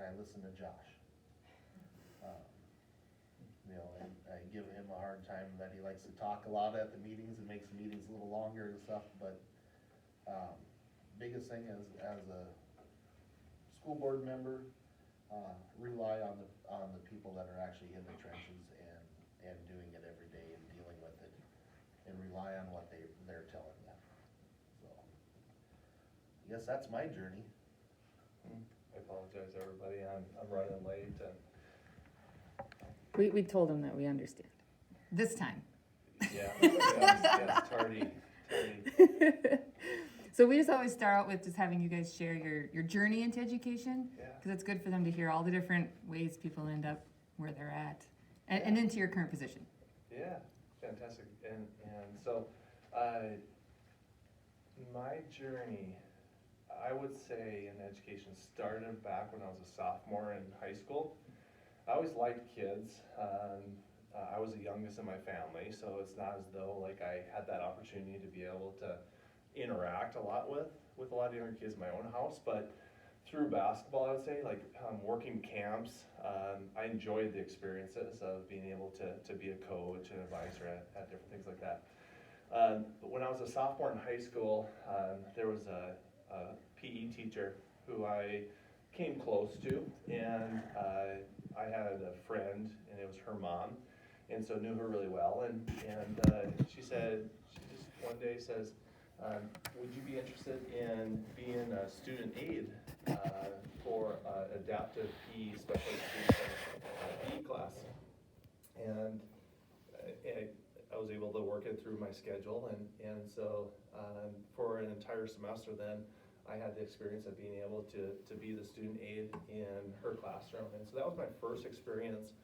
I listen to Josh. Um, You know, and I give him a hard time that he likes to talk a lot at the meetings and makes the meetings a little longer and stuff, but, biggest thing is, as a school board member, rely on the people that are actually in the trenches and doing it every day and dealing with it, and rely on what they're telling you. So, I guess that's my journey. I apologize, everybody, I'm running late and. We told him that we understand. This time. Yeah, yes, tardy. So we just always start out with just having you guys share your journey into education. Yeah. Because it's good for them to hear all the different ways people end up where they're at. And into your current position. Yeah, fantastic. And so, my journey, I would say in education started back when I was a sophomore in high school. I always liked kids. I was the youngest in my family, so it's not as though like I had that opportunity to be able to interact a lot with a lot of younger kids in my own house, but through basketball, I would say, like working camps, I enjoyed the experiences of being able to be a coach and advisor at different things like that. But when I was a sophomore in high school, there was a PE teacher who I came close to, and I had a friend, and it was her mom, and so knew her really well, and she just one day says, would you be interested in being a student aide for adaptive PE special education PE class? And I was able to work it through my schedule, and so for an entire semester then, I had the experience of being able to be the student aide in her classroom. And so that was my first experience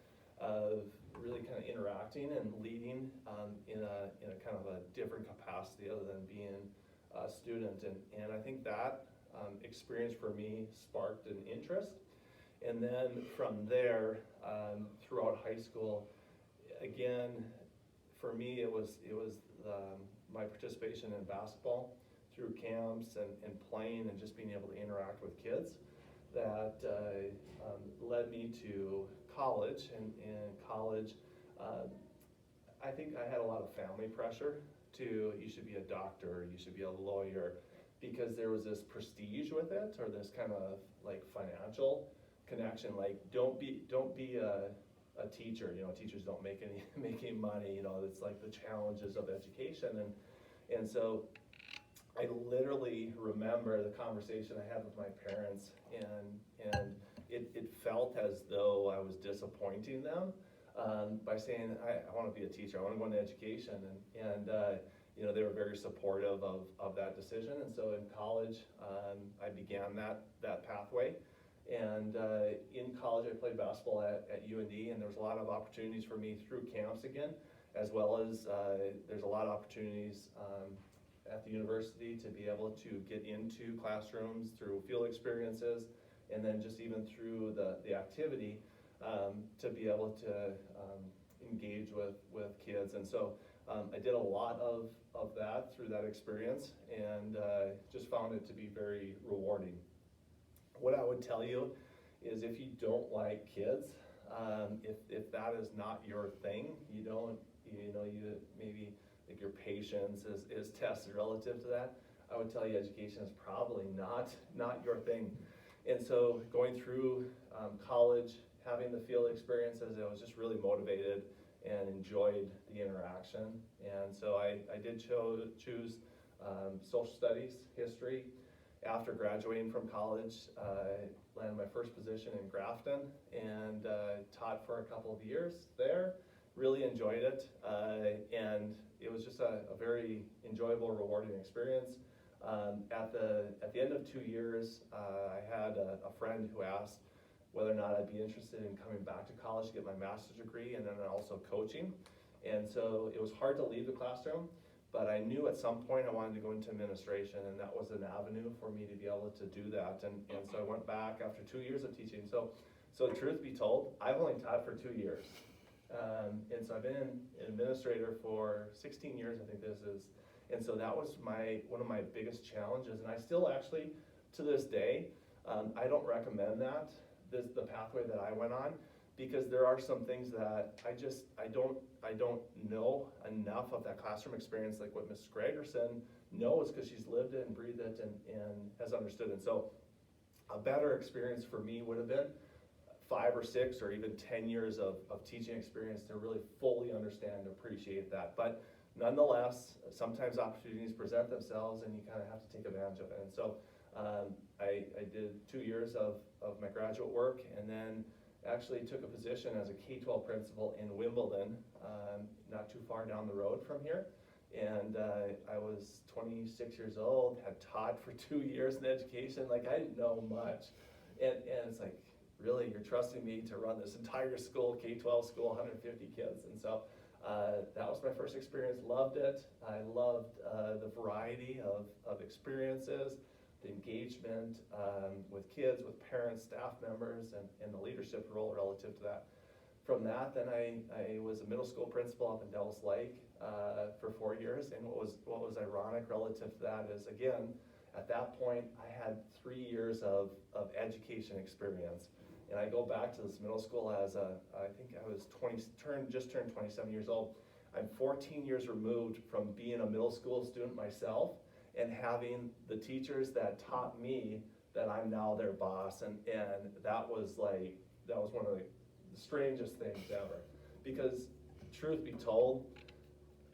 of really kind of interacting and leading in a kind of a different capacity other than being a student. And I think that experience for me sparked an interest. And then from there, throughout high school, again, for me, it was my participation in basketball through camps and playing and just being able to interact with kids that led me to college. And in college, I think I had a lot of family pressure to, you should be a doctor, you should be a lawyer, because there was this prestige with it, or this kind of like financial connection, like don't be a teacher, you know, teachers don't make any money, you know, it's like the challenges of education. And so I literally remember the conversation I had with my parents, and it felt as though I was disappointing them by saying, I want to be a teacher, I want to go into education, and you know, they were very supportive of that decision. And so in college, I began that pathway. And in college, I played basketball at UND, and there was a lot of opportunities for me through camps again, as well as there's a lot of opportunities at the university to be able to get into classrooms through field experiences, and then just even through the activity to be able to engage with kids. And so I did a lot of that through that experience, and just found it to be very rewarding. What I would tell you is, if you don't like kids, if that is not your thing, you maybe like your patience is tested relative to that, I would tell you education is probably not your thing. And so going through college, having the field experiences, I was just really motivated and enjoyed the interaction. And so I did choose social studies, history. After graduating from college, I landed my first position in Grafton and taught for a couple of years there. Really enjoyed it, and it was just a very enjoyable, rewarding experience. At the end of 2 years, I had a friend who asked whether or not I'd be interested in coming back to college to get my master's degree and then also coaching. And so it was hard to leave the classroom, but I knew at some point I wanted to go into administration, and that was an avenue for me to be able to do that. And so I went back after 2 years of teaching. So truth be told, I've only taught for 2 years. And so I've been an administrator for 16 years, I think this is. And so that was one of my biggest challenges. And I still actually, to this day, I don't recommend that, the pathway that I went on, because there are some things that I don't know enough of that classroom experience, like what Ms. Gregerson knows, because she's lived it and breathed it and has understood it. So a better experience for me would have been 5 or 6 or even 10 years of teaching experience to really fully understand and appreciate that. But nonetheless, sometimes opportunities present themselves and you kind of have to take advantage of it. And so I did 2 years of my graduate work, and then actually took a position as a K-12 principal in Wimbledon, not too far down the road from here. And I was 26 years old, had taught for 2 years in education. Like, I didn't know much. And it's like, really, you're trusting me to run this entire school, K-12 school, 150 kids. And so that was my first experience, loved it. I loved the variety of experiences, the engagement with kids, with parents, staff members, and the leadership role relative to that. From that, then I was a middle school principal up in Devils Lake for 4 years. And what was ironic relative to that is, again, at that point, I had 3 years of education experience. And I go back to this middle school as I think I was just turned 27 years old. I'm 14 years removed from being a middle school student myself and having the teachers that taught me that I'm now their boss. And that was one of the strangest things ever. Because truth be told,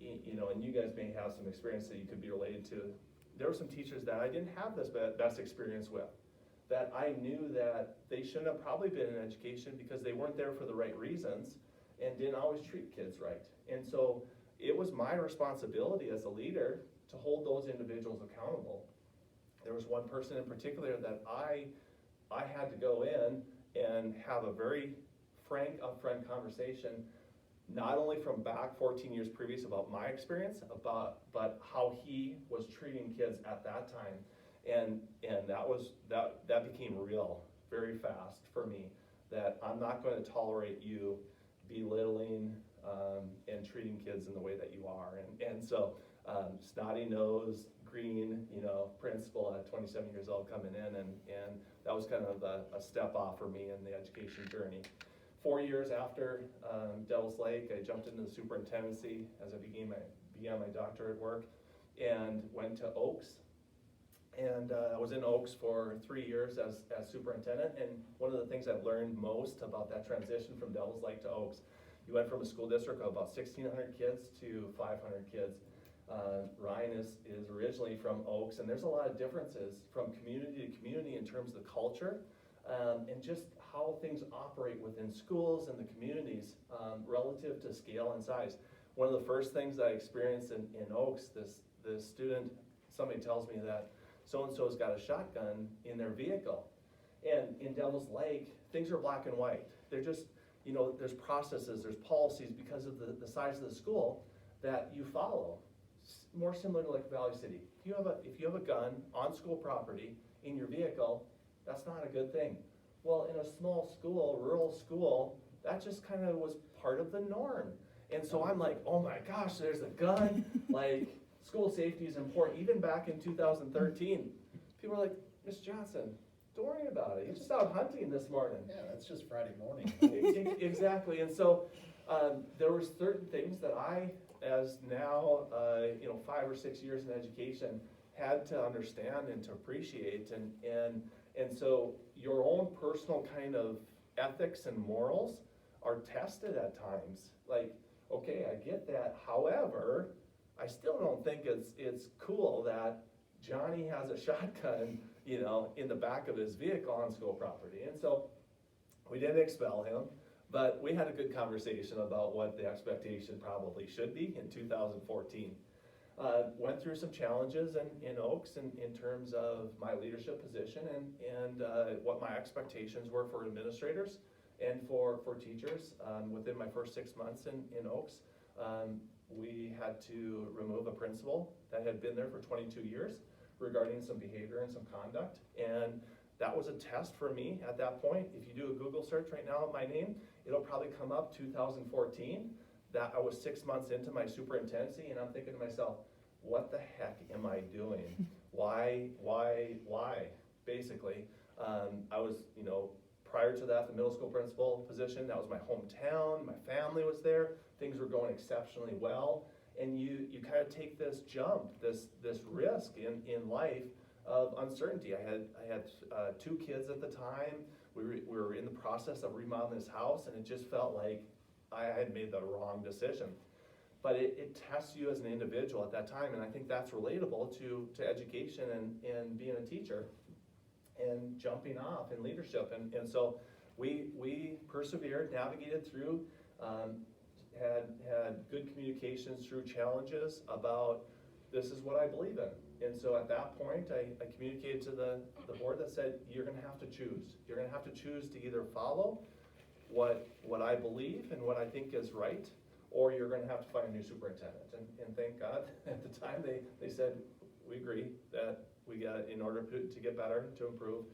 you know, and you guys may have some experience that you could be related to, there were some teachers that I didn't have this best experience with, that I knew that they shouldn't have probably been in education because they weren't there for the right reasons and didn't always treat kids right. And so it was my responsibility as a leader to hold those individuals accountable. There was one person in particular that I had to go in and have a very frank, upfront conversation, not only from back 14 years previous about my experience, but how he was treating kids at that time. And that became real very fast for me, that I'm not going to tolerate you belittling and treating kids in the way that you are. And so snotty nose, green, you know, principal at 27 years old coming in, and that was kind of a step off for me in the education journey. 4 years after Devils Lake, I jumped into the superintendency as I began my doctorate work and went to Oaks. And I was in Oaks for 3 years as superintendent, and one of the things I've learned most about that transition from Devils Lake to Oaks, you went from a school district of about 1,600 kids to 500 kids. Ryan is originally from Oaks, and there's a lot of differences from community to community in terms of the culture and just how things operate within schools and the communities relative to scale and size. One of the first things I experienced in Oaks, this student, somebody tells me that so-and-so's got a shotgun in their vehicle. And in Devils Lake, things are black and white. They're just, you know, there's processes, there's policies because of the size of the school that you follow. More similar to like Valley City. If you have a gun on school property in your vehicle, that's not a good thing. Well, in a small school, rural school, that just kind of was part of the norm. And so I'm like, oh my gosh, there's a gun. Like, school safety is important. Even back in 2013, people were like, Ms. Johnson, don't worry about it. You're just out hunting this morning. Yeah, that's just Friday morning. Exactly. And so there were certain things that I, as now 5 or 6 years in education, had to understand and to appreciate. And so your own personal kind of ethics and morals are tested at times. Like, okay, I get that. However, I still don't think it's cool that Johnny has a shotgun, you know, in the back of his vehicle on school property. And so we didn't expel him, but we had a good conversation about what the expectation probably should be in 2014. Went through some challenges in Oaks in terms of my leadership position and what my expectations were for administrators and for teachers. Within my first 6 months in Oaks, we had to remove a principal that had been there for 22 years regarding some behavior and some conduct. And that was a test for me at that point. If you do a Google search right now of my name, it'll probably come up 2014. That I was 6 months into my superintendency, and I'm thinking to myself, what the heck am I doing? Why? Basically, I was, prior to that, the middle school principal position, that was my hometown, my family was there, things were going exceptionally well. And you kind of take this jump, this risk in life of uncertainty. I had 2 kids at the time. We were in the process of remodeling this house, and it just felt like I had made the wrong decision. But it tests you as an individual at that time, and I think that's relatable to education and being a teacher and jumping off in leadership. And so we persevered, navigated through, had good communications through challenges about this is what I believe in. And so at that point, I communicated to the board that said, you're gonna have to choose. You're gonna have to choose to either follow what I believe and what I think is right, or you're gonna have to find a new superintendent. And thank God, at the time, they said, we agree that we got, in order to get better, to improve,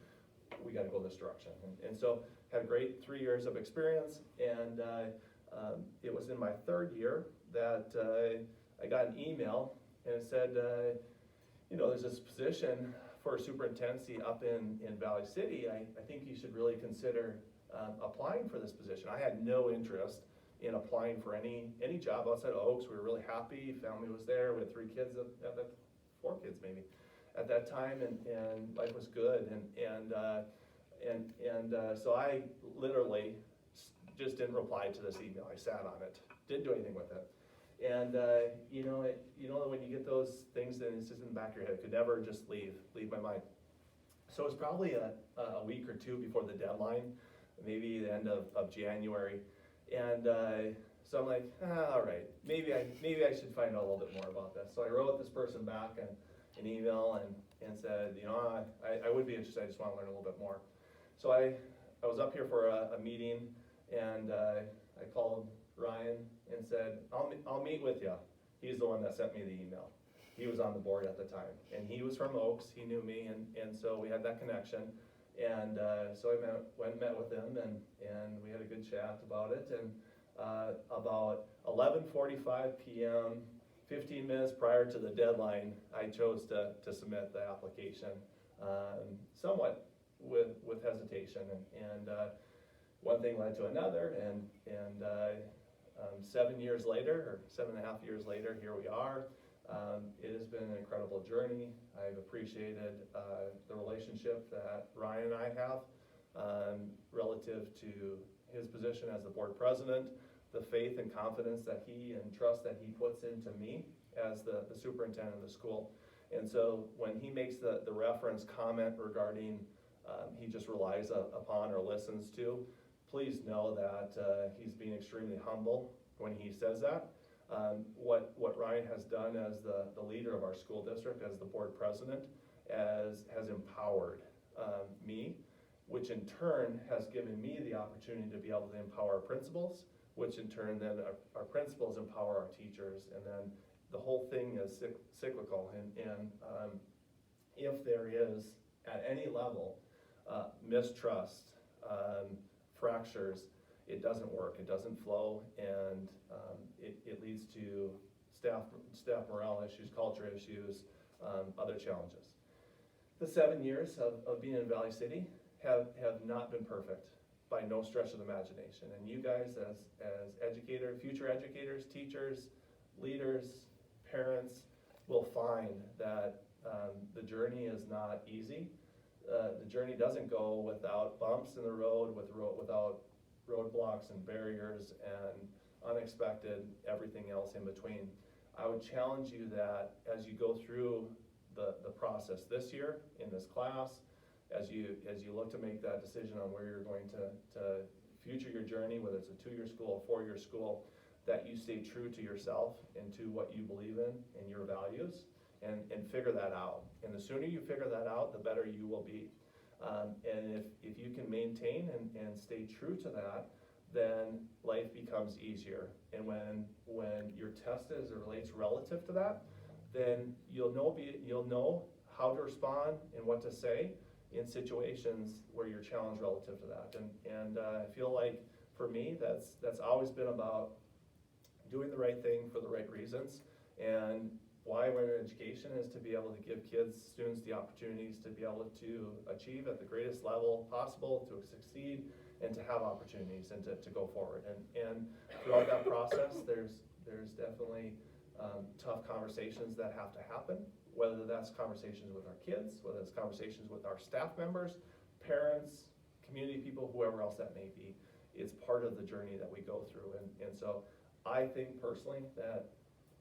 we gotta go this direction. And so, had a great 3 years of experience, and it was in my 3rd year that I got an email, and it said, there's this position for superintendency up in Valley City. I think you should really consider applying for this position. I had no interest in applying for any job outside of Oaks. We were really happy, family was there, we had 3 kids, 4 kids maybe, at that time, and life was good, so I literally just didn't reply to this email. I sat on it, didn't do anything with it. And when you get those things, then it's just in the back of your head. It could never just leave my mind. So it's probably a week or 2 before the deadline, maybe the end of January. And so I'm like, all right, maybe I should find out a little bit more about this. So I wrote this person back an email and said, I would be interested, I just want to learn a little bit more. So I was up here for a meeting, and I called Ryan and said, I'll meet with you. He's the one that sent me the email. He was on the board at the time, and he was from Oaks. He knew me, and so we had that connection. And so I went and met with him, and we had a good chat about it. And about 11:45 p.m., 15 minutes prior to the deadline, I chose to submit the application, somewhat with hesitation. And one thing led to another, and 7 years later, or 7.5 years later, here we are. It has been an incredible journey. I've appreciated the relationship that Ryan and I have relative to his position as the board president, the faith and confidence that he and trust that he puts into me as the superintendent of the school. And so when he makes the reference comment regarding he just relies upon or listens to, please know that he's being extremely humble when he says that. What Ryan has done as the leader of our school district, as the board president, has empowered me, which in turn has given me the opportunity to be able to empower our principals, which in turn then our principals empower our teachers, and then the whole thing is cyclical. And if there is at any level mistrust, fractures, it doesn't work, it doesn't flow, and it leads to staff morale issues, culture issues, other challenges. The 7 years of being in Valley City have not been perfect by no stretch of the imagination. And you guys as educators, future educators, teachers, leaders, parents will find that the journey is not easy. The journey doesn't go without bumps in the road, without roadblocks and barriers and unexpected everything else in between. I would challenge you that as you go through the process this year in this class, as you look to make that decision on where you're going to future your journey, whether it's a 2-year school, a 4-year school, that you stay true to yourself and to what you believe in and your values, and figure that out. And the sooner you figure that out, the better you will be. And if you can maintain and stay true to that, then life becomes easier. And when your test is or relates relative to that, then you'll know how to respond and what to say in situations where you're challenged relative to that. And I feel like for me, that's always been about doing the right thing for the right reasons, and why we're in education is to be able to give kids, students the opportunities to be able to achieve at the greatest level possible, to succeed, and to have opportunities and to go forward. And throughout that process, there's definitely tough conversations that have to happen, whether that's conversations with our kids, whether it's conversations with our staff members, parents, community people, whoever else that may be. It's part of the journey that we go through. And so I think personally that,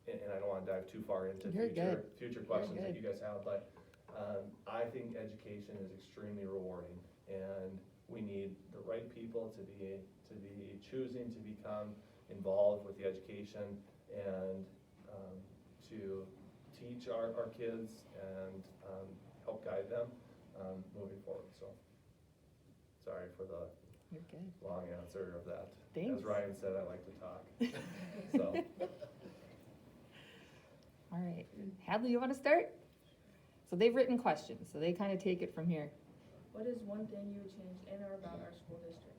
and I don't wanna dive too far into You're good. future questions that good. you guys have, but I think education is extremely rewarding, and we need the right people to be choosing to become involved with the education and to teach our kids and help guide them moving forward. So sorry for the You're good. long answer of that. Thanks. As Ryan said, I like to talk. So. All right, Hadley, you wanna start? So they've written questions, so they kinda take it from here. What is one thing you would change in or about our school district?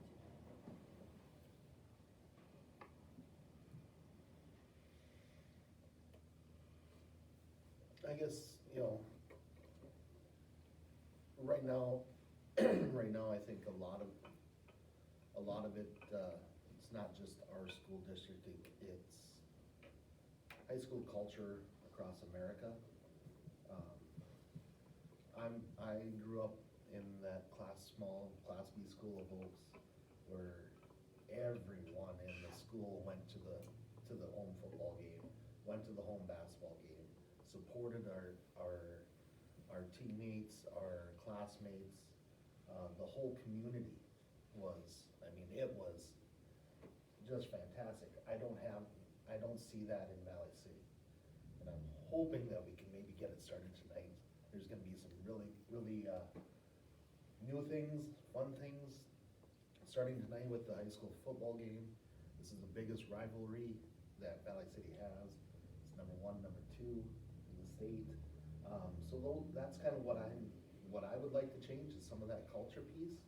I guess, right now, I think a lot of it, it's not just our school district, it's high school culture across America. I grew up in that small Class B school of Oaks, where everyone in the school went to the home football game, went to the home basketball game, supported our teammates, our classmates, the whole community was, it was just fantastic. I don't see that in Valley City. And I'm hoping that we can maybe get it started tonight. There's gonna be some really new things, fun things, starting tonight with the high school football game. This is the biggest rivalry that Valley City has. It's number 1, number 2 in the state. So that's kind of what I would like to change, is some of that culture piece,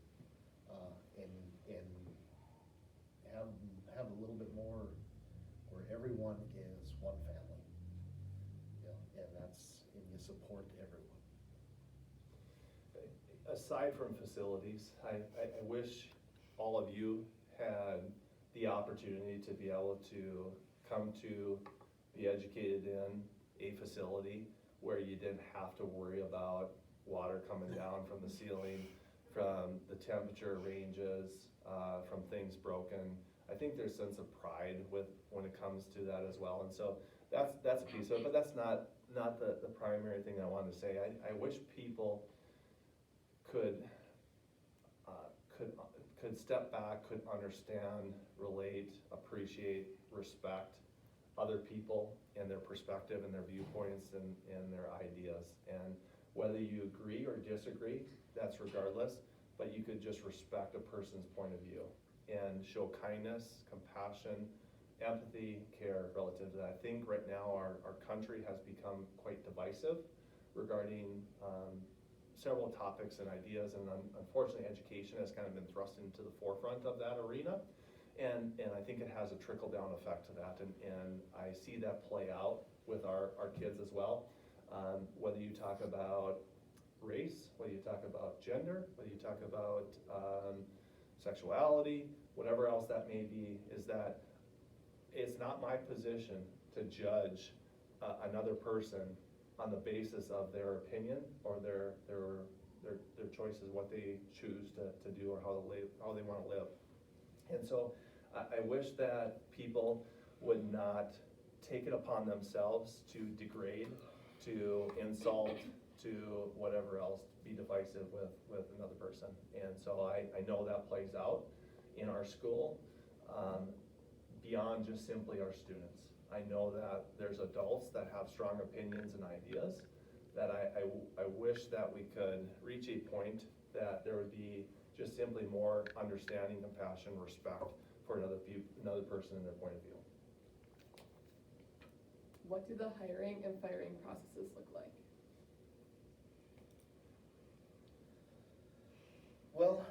and have a little bit more where everyone is one family. And you support everyone. Aside from facilities, I wish all of you had the opportunity to be able to come to be educated in a facility where you didn't have to worry about water coming down from the ceiling, from the temperature ranges, from things broken. I think there's a sense of pride when it comes to that as well, and so that's a piece of it, but that's not the primary thing I wanted to say. I wish people could step back, could understand, relate, appreciate, respect other people and their perspective and their viewpoints and their ideas. And whether you agree or disagree, that's regardless, but you could just respect a person's point of view and show kindness, compassion, empathy, care relative to that. I think right now our country has become quite divisive regarding several topics and ideas, and unfortunately education has kind of been thrust into the forefront of that arena, and I think it has a trickle-down effect to that, and I see that play out with our kids as well. Whether you talk about race, whether you talk about gender, whether you talk about sexuality, whatever else that may be, is that it's not my position to judge another person on the basis of their opinion or their choices, what they choose to do or how they want to live. And so I wish that people would not take it upon themselves to degrade, to insult, to whatever else, be divisive with another person. And so I know that plays out in our school, beyond just simply our students. I know that there's adults that have strong opinions and ideas, that I wish that we could reach a point that there would be just simply more understanding, compassion, respect for another person and their point of view. What do the hiring and firing processes look like? Well,